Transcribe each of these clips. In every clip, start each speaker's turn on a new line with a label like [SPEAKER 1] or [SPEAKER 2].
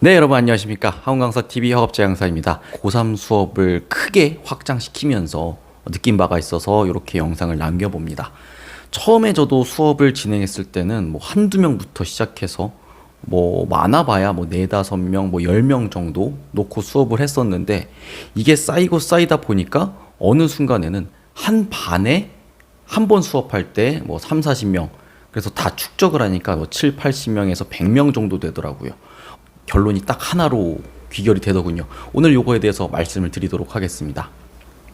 [SPEAKER 1] 네, 여러분 안녕하십니까. 학원강사TV 학업제 강사입니다. 고3 수업을 크게 확장시키면서 느낀 바가 있어서 이렇게 영상을 남겨봅니다. 처음에 저도 수업을 진행했을 때는 한두 명부터 시작해서 많아봐야 4, 5명, 10명 정도 놓고 수업을 했었는데, 이게 쌓이고 쌓이다 보니까 어느 순간에는 한 반에 한 번 수업할 때 3, 40명, 그래서 다 축적을 하니까 7, 80명에서 100명 정도 되더라고요. 결론이 딱 하나로 귀결이 되더군요. 오늘 요거에 대해서 말씀을 드리도록 하겠습니다.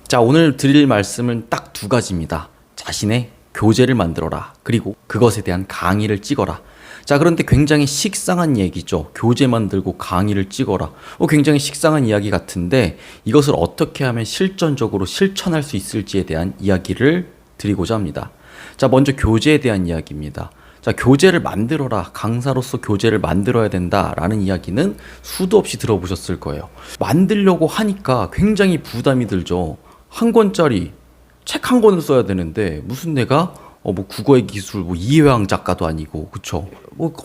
[SPEAKER 1] 자, 오늘 드릴 말씀은 딱 두 가지입니다. 자신의 교재를 만들어라. 그리고 그것에 대한 강의를 찍어라. 자, 그런데 굉장히 식상한 얘기죠. 교재 만들고 강의를 찍어라. 굉장히 식상한 이야기 같은데, 이것을 어떻게 하면 실전적으로 실천할 수 있을지에 대한 이야기를 드리고자 합니다. 자, 먼저 교재에 대한 이야기입니다. 자, 교재를 만들어라. 강사로서 교재를 만들어야 된다라는 이야기는 수도 없이 들어보셨을 거예요. 만들려고 하니까 굉장히 부담이 들죠. 한 권짜리 책 한 권을 써야 되는데, 무슨 내가 국어의 기술 이회왕 작가도 아니고, 그쵸?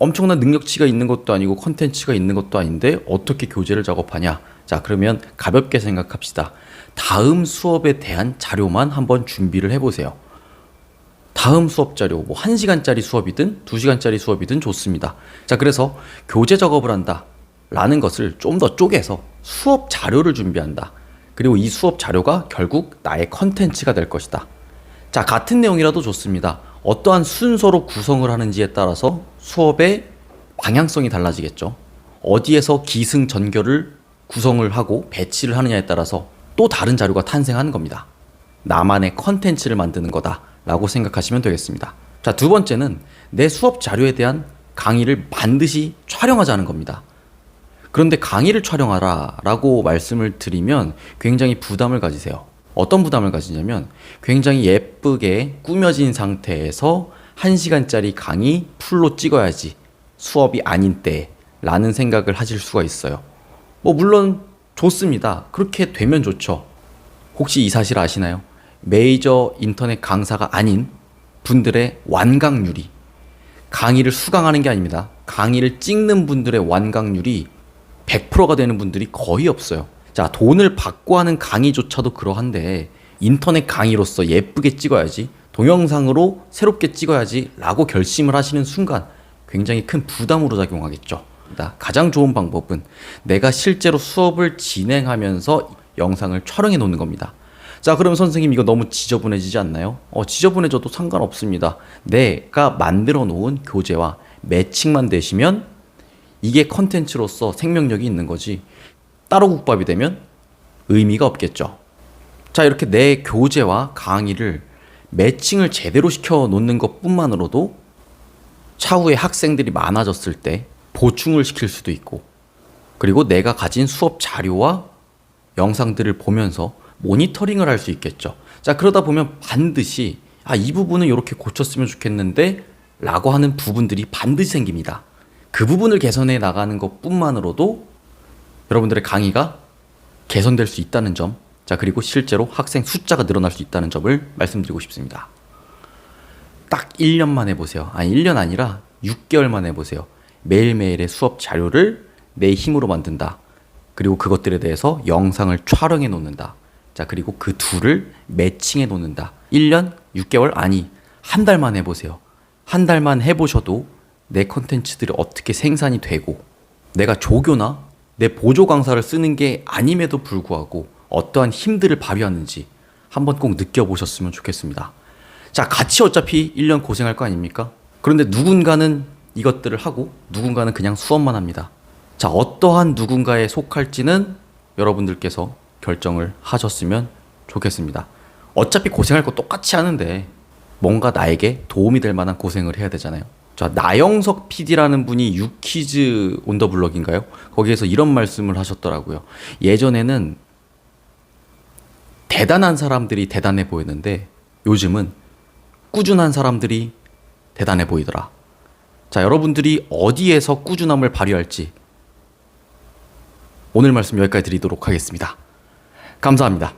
[SPEAKER 1] 엄청난 능력치가 있는 것도 아니고 컨텐츠가 있는 것도 아닌데 어떻게 교재를 작업하냐? 자, 그러면 가볍게 생각합시다. 다음 수업에 대한 자료만 한번 준비를 해보세요. 다음 수업 자료, 1시간짜리 수업이든 2시간짜리 수업이든 좋습니다. 자, 그래서 교재 작업을 한다 라는 것을 좀 더 쪼개서 수업 자료를 준비한다. 그리고 이 수업 자료가 결국 나의 컨텐츠가 될 것이다. 자, 같은 내용이라도 좋습니다. 어떠한 순서로 구성을 하는지에 따라서 수업의 방향성이 달라지겠죠. 어디에서 기승전결을 구성을 하고 배치를 하느냐에 따라서 또 다른 자료가 탄생하는 겁니다. 나만의 컨텐츠를 만드는 거다 라고 생각하시면 되겠습니다. 자, 두 번째는 내 수업 자료에 대한 강의를 반드시 촬영하자는 겁니다. 그런데 강의를 촬영하라 라고 말씀을 드리면 굉장히 부담을 가지세요. 어떤 부담을 가지냐면, 굉장히 예쁘게 꾸며진 상태에서 1시간짜리 강의 풀로 찍어야지, 수업이 아닌 때 라는 생각을 하실 수가 있어요. 물론 좋습니다. 그렇게 되면 좋죠. 혹시 이 사실 아시나요? 메이저 인터넷 강사가 아닌 분들의 완강률이, 강의를 수강하는 게 아닙니다. 강의를 찍는 분들의 완강률이 100%가 되는 분들이 거의 없어요. 자, 돈을 받고 하는 강의조차도 그러한데, 인터넷 강의로서 예쁘게 찍어야지, 동영상으로 새롭게 찍어야지 라고 결심을 하시는 순간 굉장히 큰 부담으로 작용하겠죠. 가장 좋은 방법은 내가 실제로 수업을 진행하면서 영상을 촬영해 놓는 겁니다. 자, 그럼 선생님 이거 너무 지저분해지지 않나요? 지저분해져도 상관없습니다. 내가 만들어 놓은 교재와 매칭만 되시면 이게 컨텐츠로서 생명력이 있는 거지, 따로 국밥이 되면 의미가 없겠죠. 자, 이렇게 내 교재와 강의를 매칭을 제대로 시켜 놓는 것 뿐만으로도 차후에 학생들이 많아졌을 때 보충을 시킬 수도 있고, 그리고 내가 가진 수업 자료와 영상들을 보면서 모니터링을 할 수 있겠죠. 자, 그러다 보면 반드시 이 부분은 이렇게 고쳤으면 좋겠는데 라고 하는 부분들이 반드시 생깁니다. 그 부분을 개선해 나가는 것 뿐만으로도 여러분들의 강의가 개선될 수 있다는 점, 자, 그리고 실제로 학생 숫자가 늘어날 수 있다는 점을 말씀드리고 싶습니다. 딱 1년만 해보세요. 1년 아니라 6개월만 해보세요. 매일매일의 수업 자료를 내 힘으로 만든다. 그리고 그것들에 대해서 영상을 촬영해 놓는다. 자, 그리고 그 둘을 매칭해 놓는다. 1년, 6개월, 한 달만 해보세요. 한 달만 해보셔도 내 컨텐츠들이 어떻게 생산이 되고, 내가 조교나 내 보조 강사를 쓰는 게 아님에도 불구하고 어떠한 힘들을 발휘하는지 한번 꼭 느껴보셨으면 좋겠습니다. 자, 같이 어차피 1년 고생할 거 아닙니까? 그런데 누군가는 이것들을 하고 누군가는 그냥 수업만 합니다. 자, 어떠한 누군가에 속할지는 여러분들께서 결정을 하셨으면 좋겠습니다. 어차피 고생할 거 똑같이 하는데 뭔가 나에게 도움이 될 만한 고생을 해야 되잖아요. 자, 나영석 PD라는 분이 유퀴즈 온 더 블럭인가요? 거기에서 이런 말씀을 하셨더라고요. 예전에는 대단한 사람들이 대단해 보였는데 요즘은 꾸준한 사람들이 대단해 보이더라. 자, 여러분들이 어디에서 꾸준함을 발휘할지 오늘 말씀 여기까지 드리도록 하겠습니다. 감사합니다.